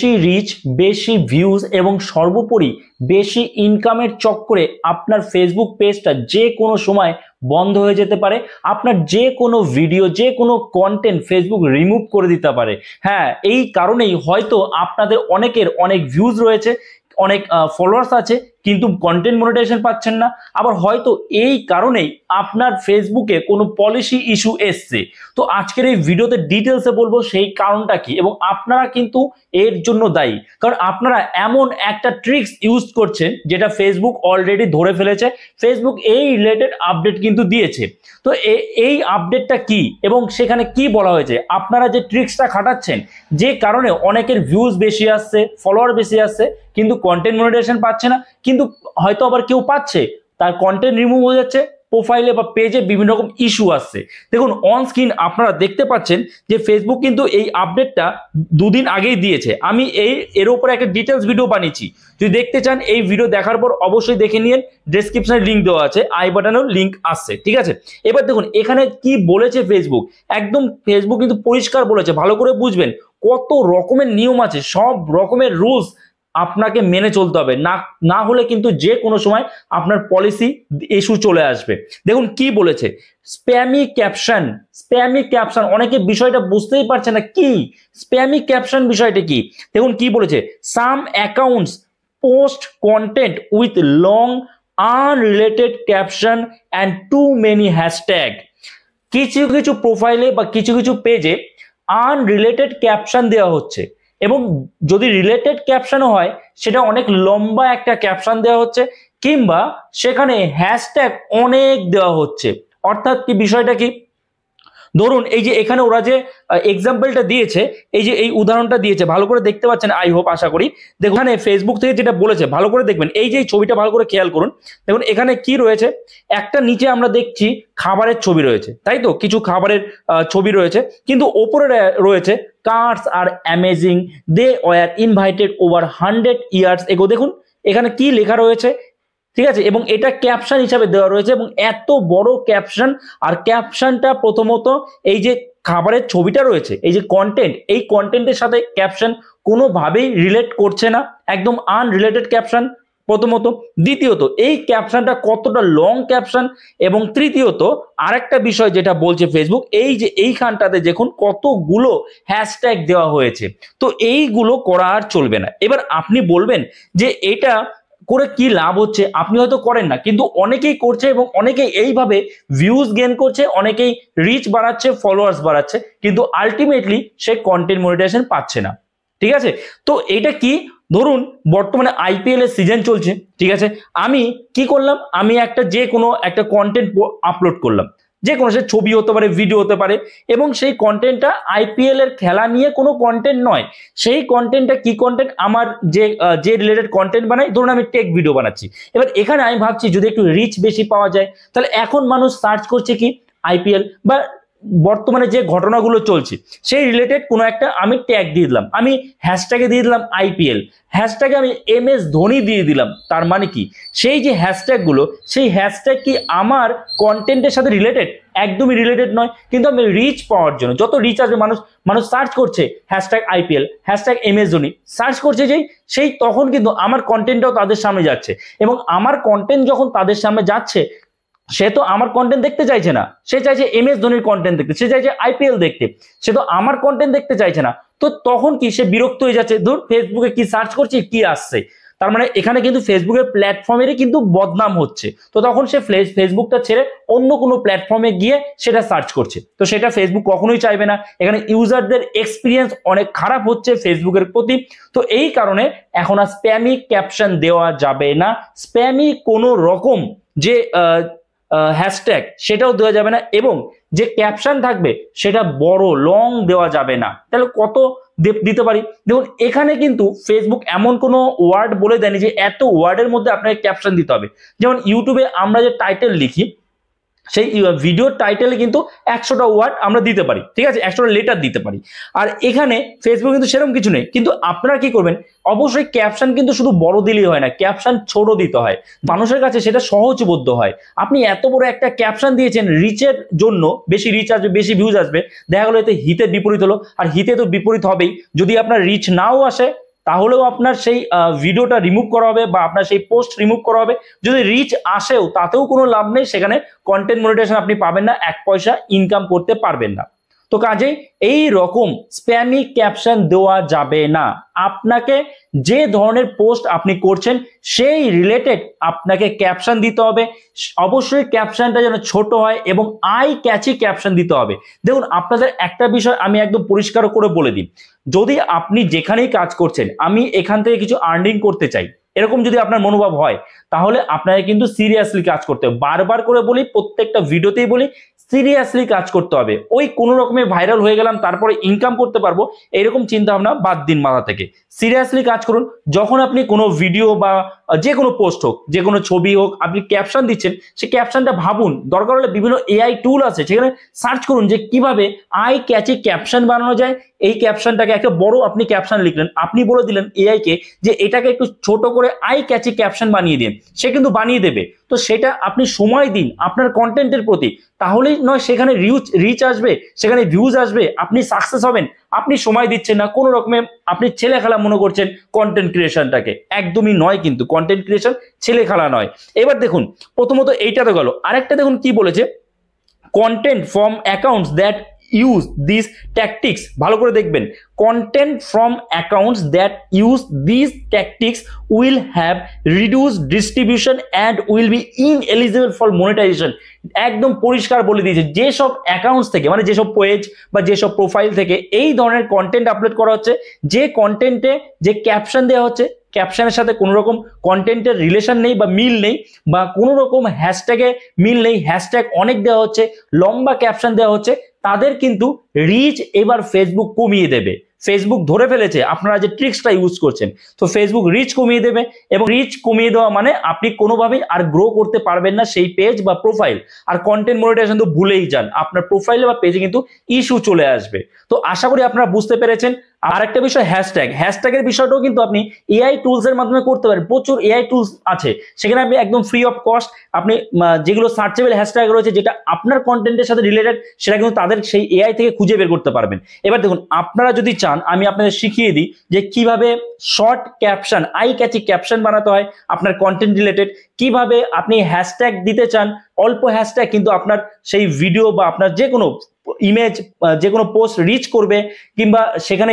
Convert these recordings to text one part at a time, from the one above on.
বেশি রিচ, বেশি ভিউজ এবং সর্বোপরি বেশি ইনকামের চক্করে আপনার ফেসবুক পেজটা যে কোনো সময় বন্ধ হয়ে যেতে পারে। আপনার যে কোনো ভিডিও, যে কোনো কন্টেন্ট ফেসবুক রিমুভ করে দিতে পারে। হ্যাঁ, এই কারণেই হয়তো আপনাদের অনেকের অনেক ভিউজ রয়েছে, অনেক ফলোয়ার্স আছে, কিন্তু কন্টেন্ট মনিটাইজেশন পাচ্ছেন না। আবার হয়তো এই কারণেই আপনার ফেসবুকে কোনো পলিসি ইস্যু এসছে। তো আজকের এই ভিডিওতে ডিটেলসে বলবো সেই কারণটা কি, এবং আপনারা কিন্তু এর জন্য দায়ী, কারণ আপনারা এমন একটা ট্রিক্স ইউজ করছেন যেটা ফেসবুক অলরেডি ধরে ফেলেছে। ফেসবুক এই রিলেটেড আপডেট কিন্তু দিয়েছে। তো এই আপডেটটা কি এবং সেখানে কি বলা হয়েছে, আপনারা যে ট্রিক্সটা খাটাচ্ছেন, যে কারণে অনেকের ভিউজ বেশি আসছে, ফলোয়ার বেশি আসছে, কিন্তু কন্টেন্ট মনিটাইজেশন পাচ্ছে না, কিন্তু হয়তো আবার কেউ পাচ্ছে, তার কন্টেন্ট রিমুভ হয়ে যাচ্ছে, প্রোফাইলে বা পেজে বিভিন্ন রকম ইস্যু আসছে। দেখুন অন স্ক্রিন আপনারা দেখতে পাচ্ছেন যে ফেসবুক কিন্তু এই আপডেটটা দুদিন আগেই দিয়েছে। আমি এর উপরে একটা ডিটেলস ভিডিও বানিয়েছি, যদি দেখতে চান এই ভিডিও দেখার পর অবশ্যই দেখে নিন, ডেসক্রিপশনে লিঙ্ক দেওয়া আছে, আই বাটনেও লিঙ্ক আসছে, ঠিক আছে। এবার দেখুন এখানে কি বলেছে ফেসবুক, একদম ফেসবুক কিন্তু পরিষ্কার বলেছে, ভালো করে বুঝবেন কত রকমের নিয়ম আছে, সব রকমের রুলস আপনাকে মেনে চলতে হবে, না হলে কিন্তু যে কোনো সময় আপনার পলিসি ইস্যু চলে আসবে। দেখুন কি বলেছে, স্প্যামি ক্যাপশন। স্প্যামি ক্যাপশন, অনেকে বিষয়টা বুঝতেই পারছে না কি স্প্যামি ক্যাপশন, বিষয়টা কি। দেখুন কি বলেছে, some accounts post content with long unrelated caption and too many hashtag. কিছু কিছু প্রোফাইলে বা কিছু কিছু পেজে আনরিলেটেড ক্যাপশন দেওয়া হচ্ছে, এবং যদি রিলেটেড ক্যাপশন হয় সেটা অনেক লম্বা একটা ক্যাপশন দেওয়া হচ্ছে, কিংবা সেখানে হ্যাশট্যাগ অনেক দেওয়া হচ্ছে। অর্থাৎ কি বিষয়টা কি, ধরুন এই যে এখানে ওরা যে এক্সাম্পলটা দিয়েছে, এই যে এই উদাহরণটা দিয়েছে, ভালো করে দেখতে পাচ্ছেন, আই হোপ, আশা করি। দেখুন এখানে ফেসবুক থেকে যেটা বলেছে ভালো করে দেখবেন, এই যে ছবিটা ভালো করে খেয়াল করুন। দেখুন এখানে কি রয়েছে, একটা নিচে আমরা দেখছি খাবারের ছবি রয়েছে, তাই তো, কিছু খাবারের ছবি রয়েছে, কিন্তু ওপরে রয়েছে কার্স আর amazing, they were invented over 100 years ago. দেখুন এখানে কি লেখা রয়েছে, ঠিক আছে, এবং এটা ক্যাপশন হিসাবে দেওয়া রয়েছে, এবং এত বড় ক্যাপশন। আর ক্যাপশনটা প্রথমত এই যে খাবারের ছবিটা রয়েছে, এই যে কন্টেন্ট, এই কন্টেন্টের সাথে ক্যাপশন কোনোভাবেই রিলেট করছে না, একদম আনরিলেটেড ক্যাপশন প্রথমত। দ্বিতীয়ত এই ক্যাপশনটা কতটা লং ক্যাপশন, এবং তৃতীয়ত আরেকটা বিষয় যেটা বলছে ফেসবুক, এই যে এইখানটাতে দেখুন কতগুলো হ্যাশট্যাগ দেওয়া হয়েছে। তো এইগুলো করা আর চলবে না। এবার আপনি বলবেন যে এটা করে কি লাভ হচ্ছে, আপনি হয়তো করেন না, কিন্তু অনেকেই করছে, এবং অনেকেই এইভাবে ভিউজ গেইন করছে, অনেকেই রিচ বাড়াচ্ছে, ফলোয়ার্স বাড়াচ্ছে, কিন্তু আলটিমেটলি সে কন্টেন্ট মনিটাইজেশন পাচ্ছে না, ঠিক আছে। তো এটা কি, ধরুন বর্তমানে আইপিএল এর সিজন চলছে, ঠিক আছে, আমি কি করলাম, আমি যে কোনো একটা কন্টেন্ট আপলোড করলাম, যে কোনো সে ছবি হতে পারে, ভিডিও হতে পারে, এবং সেই কন্টেন্টটা আইপিএল এর খেলা নিয়ে কোনো কন্টেন্ট নয়। সেই কন্টেন্টটা কি কন্টেন্ট, আমার যে রিলেটেড কন্টেন্ট বানাই, ধরুন আমি টেক ভিডিও বানাচ্ছি, এবার এখানে আমি ভাবছি যদি একটু রিচ বেশি পাওয়া যায়, তাহলে এখন মানুষ সার্চ করছে কি আইপিএল, বা বর্তমানে যে ঘটনাগুলো চলছে সেই রিলেটেড কোনো একটা আমি ট্যাগ দিয়ে দিলাম, আমি হ্যাশট্যাগে দিয়ে দিলাম আইপিএল, হ্যাশট্যাগে আমি MS ধোনি দিয়ে দিলাম। তার মানে কি, সেই যে হ্যাশট্যাগুলো, সেই হ্যাশট্যাগ কি আমার কন্টেন্টের সাথে রিলেটেড? একদমই রিলেটেড নয়, কিন্তু আমি রিচ পাওয়ার জন্য, যত রিচ আসবে, মানুষ সার্চ করছে hashtag IPL, hashtag MS Dhoni, search করছে সেই তখন কিন্তু আমার কন্টেন্টটাও তাদের সামনে যাচ্ছে, এবং আমার কন্টেন্ট যখন তাদের সামনে যাচ্ছে, সে তো আমার কন্টেন্ট দেখতে চাইছে না, সে চাইছে MS ধোনির কন্টেন্ট দেখতে, সে চাইছে আইপিএল দেখতে, সে তো আমার কন্টেন্ট দেখতে চাইছে না। তো তখন কি, সে বিরক্ত হয়ে যাচ্ছে, ধর ফেসবুকে কি সার্চ করছি, কি আসছে। তার মানে এখানে কিন্তু ফেসবুকের প্ল্যাটফর্মেরই কিন্তু বদনাম হচ্ছে। তো তখন সে ফেসবুকটা ছেড়ে অন্য কোনো প্ল্যাটফর্মে গিয়ে সেটা সার্চ করছে, তো সেটা ফেসবুক কখনোই চাইবে না। এখানে ইউজারদের এক্সপিরিয়েন্স অনেক খারাপ হচ্ছে ফেসবুকের প্রতি। তো এই কারণে এখন আর স্প্যামি ক্যাপশন দেওয়া যাবে না, স্প্যামি কোনো রকম যে হ্যাশট্যাগ সেটাও দেওয়া যাবে না, এবং যে ক্যাপশন থাকবে সেটা বড় লং দেওয়া যাবে না। তাহলে কত দিতে পারি, দেখুন এখানে কিন্তু ফেসবুক এমন কোনো ওয়ার্ড বলে দেয়নি যে এত ওয়ার্ডের মধ্যে আপনাকে ক্যাপশন দিতে হবে। যেমন ইউটিউবে আমরা যে টাইটেল লিখি, সেই ভিডিওর টাইটেলে কিন্তু 100টা ওয়ার্ড আমরা দিতে পারি, ঠিক আছে, 100টা লেটার দিতে পারি। আর এখানে ফেসবুক কিন্তু সেরকম কিছু নেই। কিন্তু আপনারা কি করবেন, অবশ্যই ক্যাপশন কিন্তু শুধু বড় দিলেই হয় না, ক্যাপশন ছোট দিতে হয়, মানুষের কাছে সেটা সহজবোধ্য হয়। আপনি এত বড় একটা ক্যাপশন দিয়েছেন রিচের জন্য, বেশি রিচ আসবে, বেশি ভিউজ আসবে, দেখা গেলো এতে হিতের বিপরীত হলো, আর হিতে তো বিপরীত হবেই। যদি আপনার রিচ নাও আসে, তাহলেও আপনার সেই ভিডিওটা রিমুভ করা হবে বা আপনার সেই পোস্ট রিমুভ করা হবে। যদি রিচ আসেও তাতেও কোনো লাভ নেই, সেখানে কন্টেন্ট মনিটাইজেশন আপনি পাবেন না, 1 পয়সা ইনকাম করতে পারবেন না। তো কাজেই এই রকম স্প্যামি ক্যাপশন দেওয়া যাবে না। আপনাকে যে ধরনের পোস্ট আপনি করছেন সেই রিলেটেড আপনাকে ক্যাপশন দিতে হবে। অবশ্যই ক্যাপশনটা যেন ছোট হয় এবং আই ক্যাচি ক্যাপশন দিতে হবে। দেখুন, আপনাদের একটা বিষয় আমি একদম পরিষ্কার করে বলে দিই, যদি আপনি যেখানেই কাজ করছেন আমি এখান থেকে কিছু আর্নিং করতে চাই, এরকম যদি আপনার মনোভাব হয়, তাহলে আপনাকে কিন্তু সিরিয়াসলি কাজ করতে হবে। বারবার করে বলি, প্রত্যেকটা ভিডিওতেই বলি, সিরিয়াসলি কাজ করতে হবে। ওই কোনো রকমে ভাইরাল হয়ে গেলাম তারপরে ইনকাম করতে পারবো, এরকম চিন্তা ভাবনা বাদ দিন মাথা থেকে। সিরিয়াসলি কাজ করুন। যখন আপনি কোনো ভিডিও বা যে কোনো পোস্ট হোক, যে কোনো ছবি হোক, আপনি ক্যাপশন দিচ্ছেন, সেই ক্যাপশনটা ভাবুন। দরকার হলে বিভিন্ন এআই টুল আছে, সেখানে সার্চ করুন যে কিভাবে আই ক্যাচি ক্যাপশন বানানো যায়। এই ক্যাপশনটাকে একটা বড় আপনি ক্যাপশন লিখলেন, আপনি বলে দিলেন এআই কে যে এটাকে একটু ছোট করে আই ক্যাচি ক্যাপশন বানিয়ে দিন, সে কিন্তু বানিয়ে দেবে। তো সেটা আপনি সময় দিন আপনার কন্টেন্টের প্রতি, তাহলেই নয় সেখানে রিচ আসবে, সেখানে ভিউজ আসবে, আপনি সাকসেস হবেন। আপনি সময় দিচ্ছেন না, কোনো রকমে আপনি ছেলে খেলা মনে করছেন কন্টেন্ট ক্রিয়েশনটাকে, একদমই নয়। কিন্তু কন্টেন্ট ক্রিয়েশন ছেলে খেলা নয়। এবার দেখুন, প্রথমত এইটা তো গেল, আরেকটা দেখুন কি বলেছে, content from accounts that use this tactics. ভালো করে দেখবেন, content from accounts that use this tactics will have reduced distribution and will be ineligible for monetisation. একদম পরিষ্কার বলে দিয়েছে, যেসব অ্যাকাউন্টস থেকে, মানে যেসব পেজ বা যেসব প্রোফাইল থেকে এই ধরনের কন্টেন্ট আপলোড করা হচ্ছে, যে কন্টেন্টে যে ক্যাপশন দেওয়া হচ্ছে, ক্যাপশনের সাথে কোনো রকম কন্টেন্টের রিলেশন নেই বা মিল নেই, বা কোনো রকম হ্যাশট্যাগে মিল নেই, হ্যাশট্যাগ অনেক দেওয়া হচ্ছে, লম্বা ক্যাপশন দেওয়া হচ্ছে, তাদের কিন্তু রিচ এবার ফেসবুক কমিয়ে দেবে। ফেসবুক ধরে ফেলেছে আপনারা যে ট্রিক্সটা ইউজ করছেন, তো ফেসবুক রিচ কমিয়ে দেবে। এবং রিচ কমিয়ে দেওয়া মানে আপনি কোনোভাবেই আর গ্রো করতে পারবেন না সেই পেজ বা প্রোফাইল। আর কন্টেন্ট মনিটাইজেশন তো ভুলেই যান, আপনার প্রোফাইলে বা পেজে কিন্তু ইস্যু চলে আসবে। তো আশা করি আপনারা বুঝতে পেরেছেন। আর একটা বিষয়, হ্যাশট্যাগের বিষয়টাও কিন্তু আপনি এআই টুলস এর মাধ্যমে করতে পারেন। প্রচুর এআই টুলস আছে, সেখানে আপনি একদম ফ্রি অফ কস্ট আপনি যেগুলো সার্চেবল হ্যাশট্যাগ রয়েছে, যেটা আপনার কন্টেন্টের সাথে রিলেটেড, সেটা কিন্তু তাদের সেই এআই থেকে খুঁজে বের করতে পারবেন। এবার দেখুন, আপনারা যদি চান আমি আপনাদের শিখিয়ে দিই যে কিভাবে short caption, eye catchy caption বানাতে হয় আপনার কন্টেন্ট রিলেটেড, কিভাবে আপনি হ্যাশট্যাগ দিতে চান, অল্প হ্যাশট্যাগ কিন্তু আপনার সেই ভিডিও বা আপনার যে কোনো ইমেজ, যে কোনো পোস্ট রিচ করবে, কিংবা সেখানে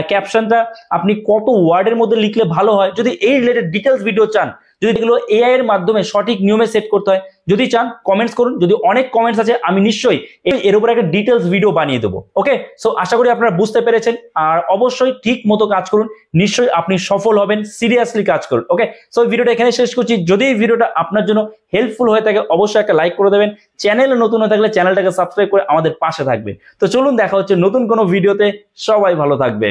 ক্যাপশনটা আপনি কত ওয়ার্ডের মধ্যে লিখলে ভালো হয়। যদি এই রিলেটেড ডিটেলস ভিডিও চান, যদি এগুলো এআই এর মাধ্যমে সঠিক নিয়মে সেট করতে হয়, যদি চান কমেন্টস করুন। যদি অনেক কমেন্টস আছে, আমি নিশ্চয়ই এর উপর একটা ডিটেলস ভিডিও বানিয়ে দেবো। ওকে, সো আশা করি আপনারা বুঝতে পেরেছেন। আর অবশ্যই ঠিক মতো কাজ করুন, নিশ্চয়ই আপনি সফল হবেন। সিরিয়াসলি কাজ করুন। ওকে, সো ভিডিওটা এখানে শেষ করছি। যদি এই ভিডিওটা আপনার জন্য হেল্পফুল হয়ে থাকে, অবশ্যই একটা লাইক করে দেবেন। চ্যানেলে নতুন হয়ে থাকলে চ্যানেলটাকে সাবস্ক্রাইব করে আমাদের পাশে থাকবেন। তো চলুন, দেখা হচ্ছে নতুন কোনো ভিডিওতে। সবাই ভালো থাকবে।